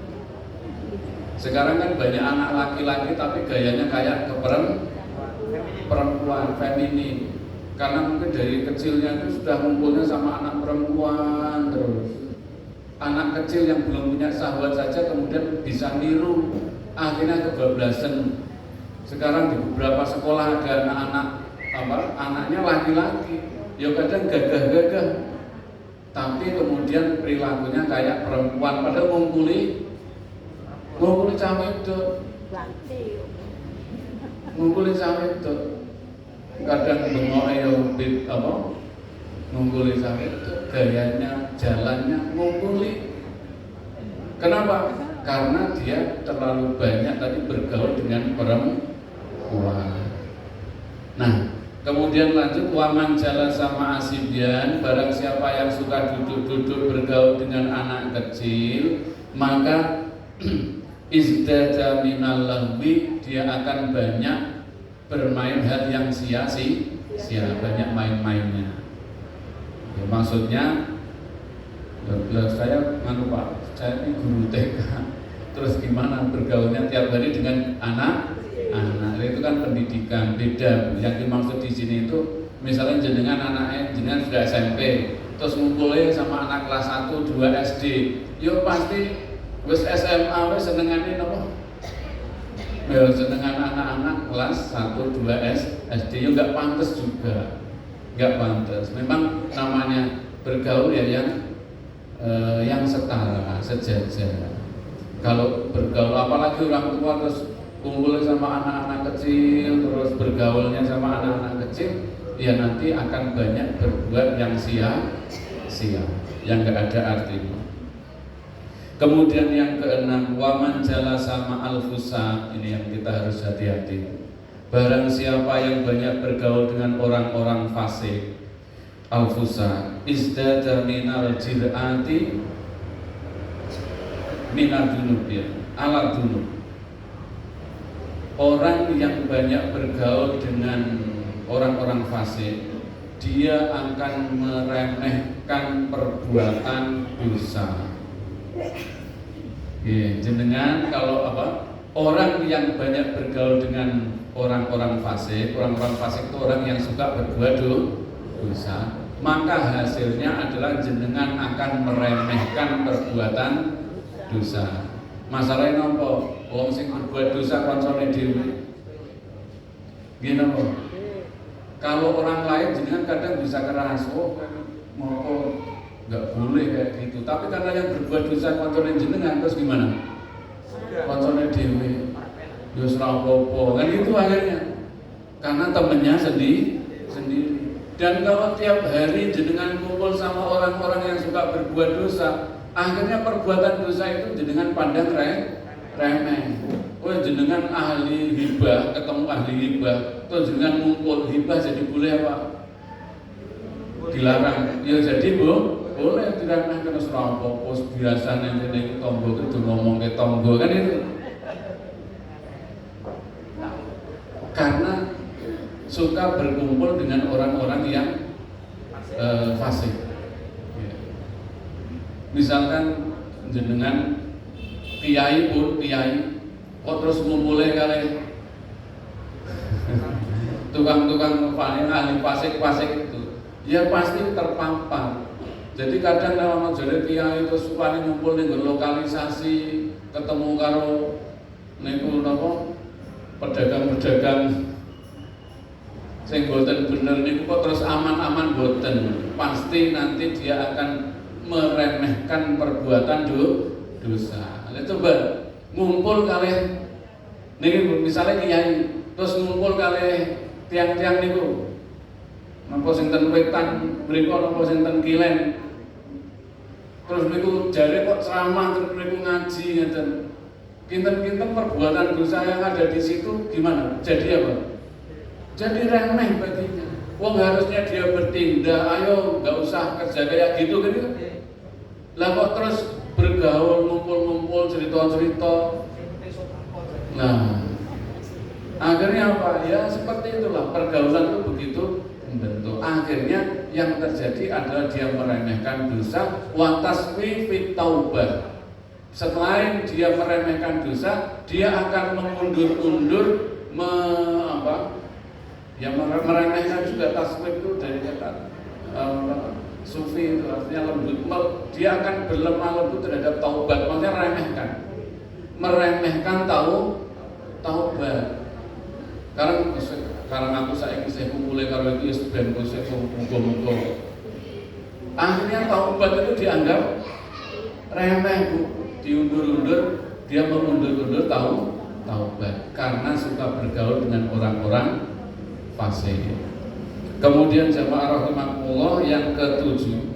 Sekarang kan banyak anak laki-laki tapi gayanya kayak ke perempuan, feminin, karena mungkin dari kecilnya itu sudah ngumpulnya sama anak perempuan terus. Anak kecil yang belum punya sahabat saja kemudian bisa niru, akhirnya kebablasan. Sekarang di beberapa sekolah ada anak-anak anaknya laki-laki, ya kadang gagah-gagah, tapi kemudian perilakunya kayak perempuan, padahal ngumpuli cawe itu, ngumpuli cawe itu, kadang bengok ngumpuli cawe itu, gayanya, jalannya ngumpuli. Kenapa? Karena dia terlalu banyak tadi bergaul dengan perempuan. Nah, kemudian lanjut, waman jalan sama asibyan, barang siapa yang suka duduk-duduk bergaul dengan anak kecil, maka izdada minal lahwi, dia akan banyak bermain hal yang sia-sia, banyak main-mainnya. Ya, maksudnya saya Pak, saya ini guru TK, terus gimana bergaulnya tiap hari dengan anak itu kan pendidikan beda. Yang dimaksud di sini itu misalnya jenengan anaknya jenengan sudah SMP, terus ngumpulnya sama anak kelas 1, 2 SD, yo pasti wis SMA wis senengane napa? Ya senengan anak-anak kelas 1, 2 SD, yo enggak pantas juga. Enggak pantas. Memang namanya bergaul ya yang setara, sejajar. Kalau bergaul apalagi orang tua terus kumpul sama anak-anak kecil, terus bergaulnya sama anak-anak kecil, ya nanti akan banyak berbuat yang sia-sia, yang gak ada artinya. Kemudian yang keenam, waman jala sama al-fusa, ini yang kita harus hati-hati. Barang siapa yang banyak bergaul dengan orang-orang fasik, al-fusa, izdada minal jir'ati minal dunub, ya, ala dunub. Orang yang banyak bergaul dengan orang-orang fasik, dia akan meremehkan perbuatan dosa. Jenengan kalau orang yang banyak bergaul dengan orang-orang fasik itu orang yang suka berbuat dosa, maka hasilnya adalah jenengan akan meremehkan perbuatan dosa. Masalahnya nopo? Wong sing berbuat dosa koncone dhewe. Nggih napa? Kalau orang lain jenengan kadang bisa keras, mau enggak boleh kayak gitu. Tapi karena yang berbuat dosa koncone jenengan, terus gimana? Koncone dhewe. Ya ora apa-apa. Kan itu akhirnya. Karena temennya sendiri. Dan kalau tiap hari jenengan kumpul sama orang-orang yang suka berbuat dosa, akhirnya perbuatan dosa itu jenengan pandang remeh. Jenengan ahli hibah, ketemu ahli hibah, terus jenengan ngumpul hibah jadi boleh apa? dilarang. Ya jadi boleh diremehkan terus rampok, biasanya ini tonggo itu ngomong ke tonggo kan itu. Karena suka berkumpul dengan orang-orang yang fasik. Ya. Misalkan jenengan kiai kok terus ngumpulnya kali tukang-tukang ahli fasik itu, ya pasti terpampar. Jadi kadang kalau jadi kiai terus paling ngumpul nih lokalisasi ketemu karo niku napa pedagang-pedagang sing boten bener niku kok terus aman-aman boten, pasti nanti dia akan meremehkan perbuatan dosa. Nah, coba ngumpul kalian niki misalnya kiai terus ngumpul kalian tiang-tiang niku napa sing ten wetan mriku napa sing ten kilen terus niku jare kok ceramah terus niku ngaji ngeten. Kinten-kinten perbuatan dosa yang ada di situ gimana? Jadi apa? Jadi remeh baginya. Wong harusnya dia bertindak, ayo nggak usah kerja kayak gitu kan itu. Lah kok terus bergaul, ngumpul-ngumpul, cerita-cerita. Nah, akhirnya apa? Ya seperti itulah pergaulan itu begitu membentuk. Akhirnya yang terjadi adalah dia meremehkan dosa, wa taswi fit taubah. Setelah dia meremehkan dosa, dia akan mengundur-undur, meremehkan juga. Taswif itu dari kata sufi itu artinya lembut. Dia akan berlemah lembut terhadap taubat, maksudnya meremehkan taubat. Karena aku saya kumpulin kalau itu ben saya muga-muga. Akhirnya taubat itu dianggap remeh, Bu. Diundur-undur, dia mengundur-undur taubat karena suka bergaul dengan orang-orang fasik. Kemudian jamaah rahimakumullah yang ke-7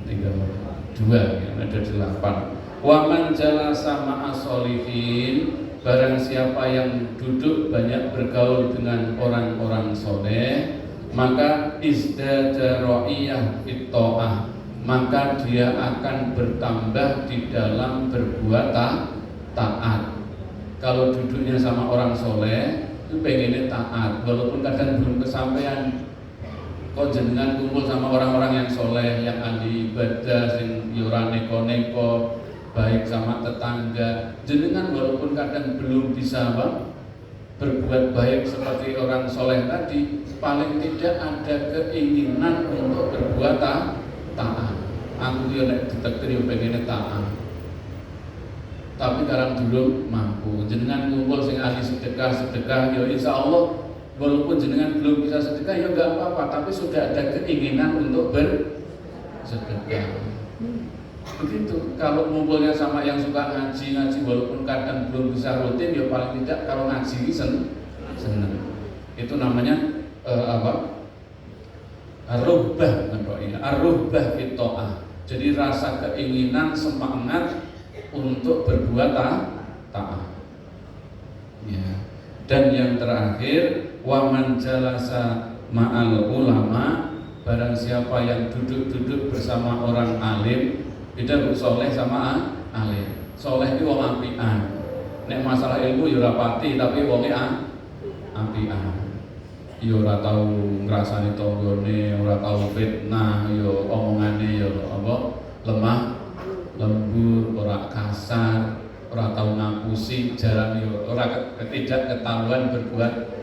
yang ada 8. Wa man jalasa ma'as sholihin, barang siapa yang duduk banyak bergaul dengan orang-orang soleh, maka izdada ra'iyah fit ta'ah, maka dia akan bertambah di dalam berbuat taat. Kalau duduknya sama orang soleh, itu pengennya taat, walaupun kadang belum kesampaian. Kok jenengan kumpul sama orang-orang yang soleh, yang ahli ibadah, sing yura neko-neko, baik sama tetangga. Jenengan walaupun kadang belum bisa berbuat baik seperti orang soleh tadi, paling tidak ada keinginan untuk berbuat taat. Aku dia nek detektir yo pengen taat. Tapi sekarang belum mampu. Jenengan ngumpul sing ahli sedekah yo insyaallah walaupun jenengan belum bisa sedekah ya enggak apa-apa, tapi sudah ada keinginan untuk bersedekah. Begitu. Kalau ngumpulnya sama yang suka ngaji walaupun kadang belum bisa rutin ya paling tidak kalau ngaji seneng. Itu namanya ar-ruhbah, ar-ruhbah fit ta'ah. Jadi rasa keinginan, semangat untuk berbuat taat. Ya. Dan yang terakhir, wa man jalasa ma'al ulama, barang siapa yang duduk-duduk bersama orang alim. Beda soleh sama alim. Soleh itu wong apian. Nek masalah ilmu ya ora pati, tapi wonge apian. Ya ora tau ngrasani tanggane, ora tau fitnah, ya omongane ya apa lemah lembut, ora kasar, ora tau ngapusi, jarang ya ora tidak ketahuan berbuat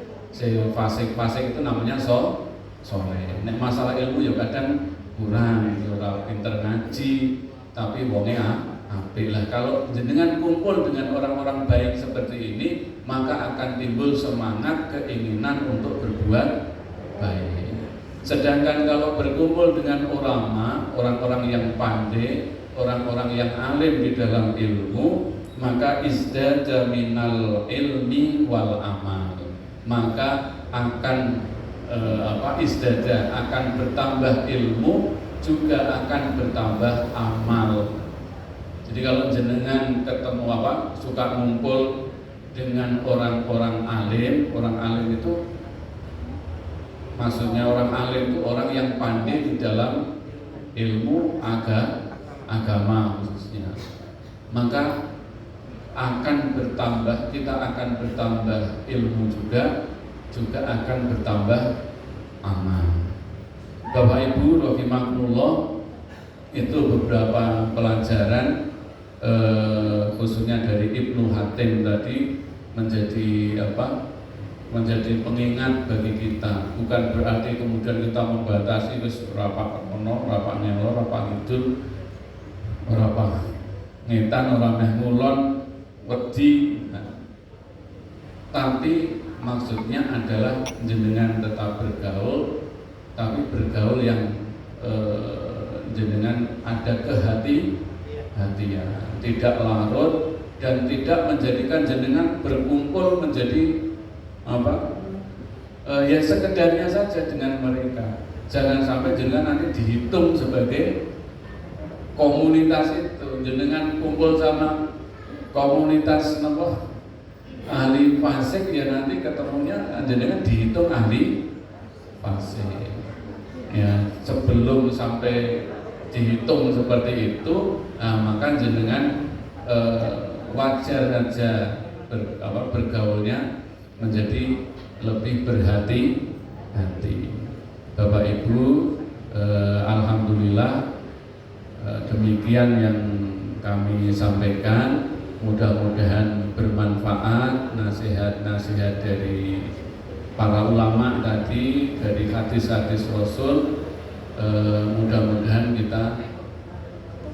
fasik-fasik. Itu namanya soleh. Nek masalah ilmu ya kadang kurang, ya ora pinter ngaji, tapi wonge apik lah. Kalau jenengan kumpul dengan orang-orang baik seperti ini, maka akan timbul semangat, keinginan untuk berbuat baik. Sedangkan kalau berkumpul dengan ulama, orang-orang yang pandai, orang-orang yang alim di dalam ilmu, maka izdada minal ilmi wal amal, maka akan izdada akan bertambah ilmu, juga akan bertambah amal. Jadi kalau jenengan ketemu suka ngumpul dengan orang-orang alim itu Maksudnya orang alim itu orang yang pandai di dalam ilmu agama khususnya. Maka kita akan bertambah ilmu juga akan bertambah amal. Bapak Ibu rahimakumullah, itu beberapa pelajaran khususnya dari Ibnu Hatim tadi menjadi pengingat bagi kita. Bukan berarti kemudian kita membatasi wis rapat ono, rapat ngelo, rapat ngidul, rapat ngetan, ora meh ngulon wedi. Tapi maksudnya adalah jenengan tetap bergaul, tapi bergaul yang jenengan ada kehati-hatian, tidak larut dan tidak menjadikan jenengan berkumpul menjadi ya sekedarnya saja dengan mereka. Jangan sampai jenengan nanti dihitung sebagai komunitas itu. Jenengan kumpul sama komunitas ahli fasik, ya nanti ketemunya jenengan dihitung ahli fasik. Ya, sebelum sampai dihitung seperti itu, maka jenengan wajar saja bergaulnya menjadi lebih berhati-hati. Bapak Ibu, alhamdulillah demikian yang kami sampaikan. Mudah-mudahan bermanfaat nasihat-nasihat dari para ulama tadi, dari hadis-hadis Rasul. Mudah-mudahan kita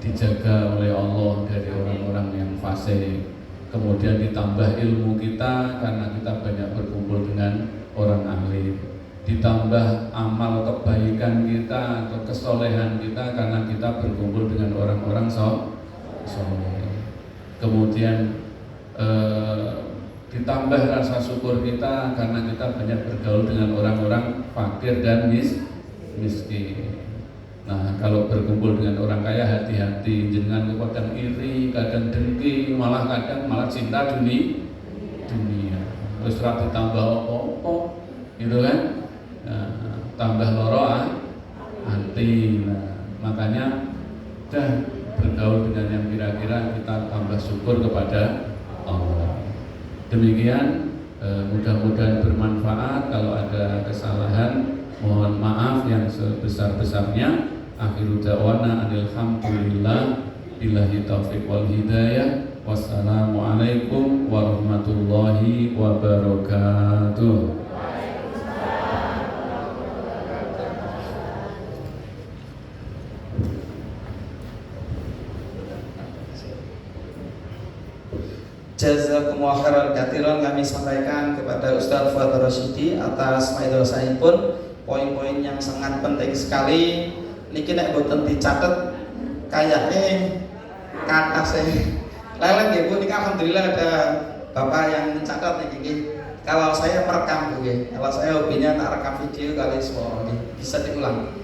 dijaga oleh Allah dari orang-orang yang fasik. Kemudian ditambah ilmu kita karena kita banyak berkumpul dengan orang ahli. Ditambah amal kebaikan kita atau kesolehan kita karena kita berkumpul dengan orang-orang soleh. Kemudian ditambah rasa syukur kita karena kita banyak bergaul dengan orang-orang fakir dan miskin. Nah, kalau berkumpul dengan orang kaya hati-hati, jangan kadang iri, kadang dengki, kadang malah cinta dunia. Terus ditambah apa-apa, gitu kan? Nah, tambah loro hati. Nah, makanya bergaul dengan yang kira-kira kita tambah syukur kepada Allah. Demikian, mudah-mudahan bermanfaat. Kalau ada kesalahan, mohon maaf yang sebesar-besarnya. Akhiru da'wana alhamdulillah, billahi taufiq wal hidayah. Wassalamualaikum warahmatullahi wabarakatuh. Jazakumullah khairan katsiran kami sampaikan kepada Ustaz Fuad Rasyidi atas maidhosahipun poin-poin yang sangat penting sekali. Niki nek boten dicatet kayaknya kata saya leleng ya Bu. Niki alhamdulillah ada Bapak yang mencatat niki. Kalau saya merekam Bu ya. Kalau saya hobinya tak rekam video kali suara bisa diulang.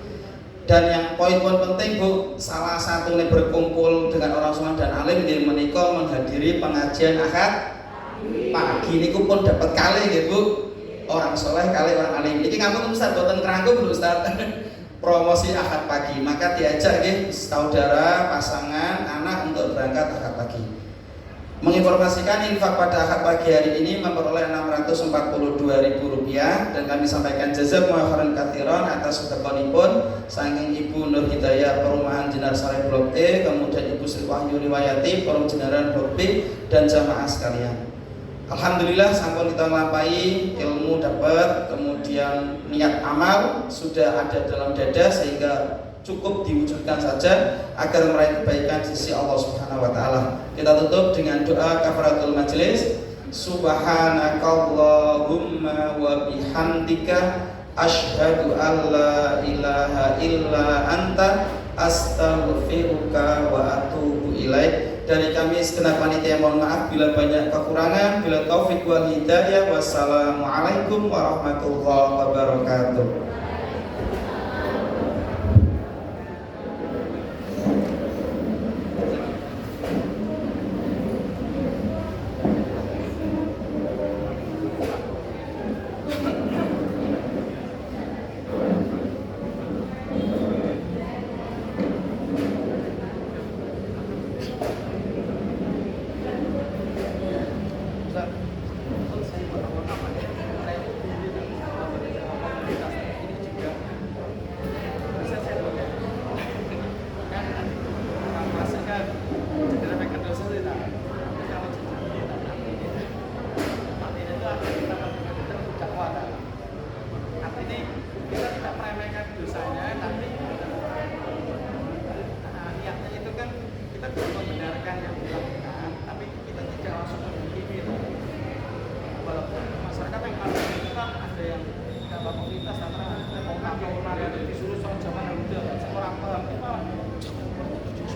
Dan yang poin-poin penting Bu, salah satu yang berkumpul dengan orang soleh dan alim nggih menika menghadiri pengajian Ahad pagi niku pun dapat kali nggih Bu. Orang soleh kali orang alim. Niki ngampun Ustaz boten kerangkum Ustaz. Promosi Ahad pagi, maka diajak nggih saudara, pasangan, anak untuk berangkat Ahad pagi. Menginformasikan infak pada Ahad pagi hari ini memperoleh Rp642.000 dan kami sampaikan jazakumullah khairan katsiran atas sedekahipun saking Ibu Nur Hidayah Perumahan Jenar Saleh Blok E, kemudian Ibu Sri Wahyu Riwayati Perum Jenaran Blok B dan jamaah sekalian. Alhamdulillah sampun kita melampaui, ilmu dapat, kemudian niat amal sudah ada dalam dada sehingga cukup diwujudkan saja agar meraih kebaikan di sisi Allah Subhanahu wa taala. Kita tutup dengan doa kafaratul majelis. Subhanakallahumma wa bihamdika asyhadu an la ilaha illa anta astaghfiruka wa atubu ilaik. Dari kami segenap panitia mohon maaf bila banyak kekurangan. Bila taufik wal hidayah. Wassalamualaikum warahmatullahi wabarakatuh.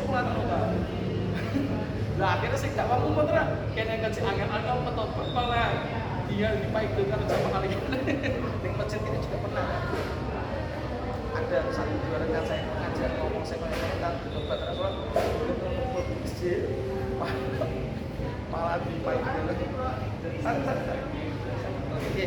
sholat Pak. Lah akhirnya saya gak mampu beneran. Kayaknya ngaji angel-angel petobak malah dia dipakai karo jamaah kali ini. Di masjid ini juga pernah. Ada satu dua rekan saya ngajar ngomong saya tentang obat Rasulullah untuk masjid malah dipakai dulu. Santai. Oke.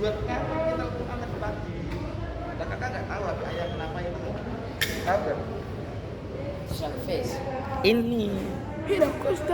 Buat apa kita Quran pagi? Nah, kakak nggak tahu apa ayat kenapa itu? Tahu kan? Selfish. Ini. Hidup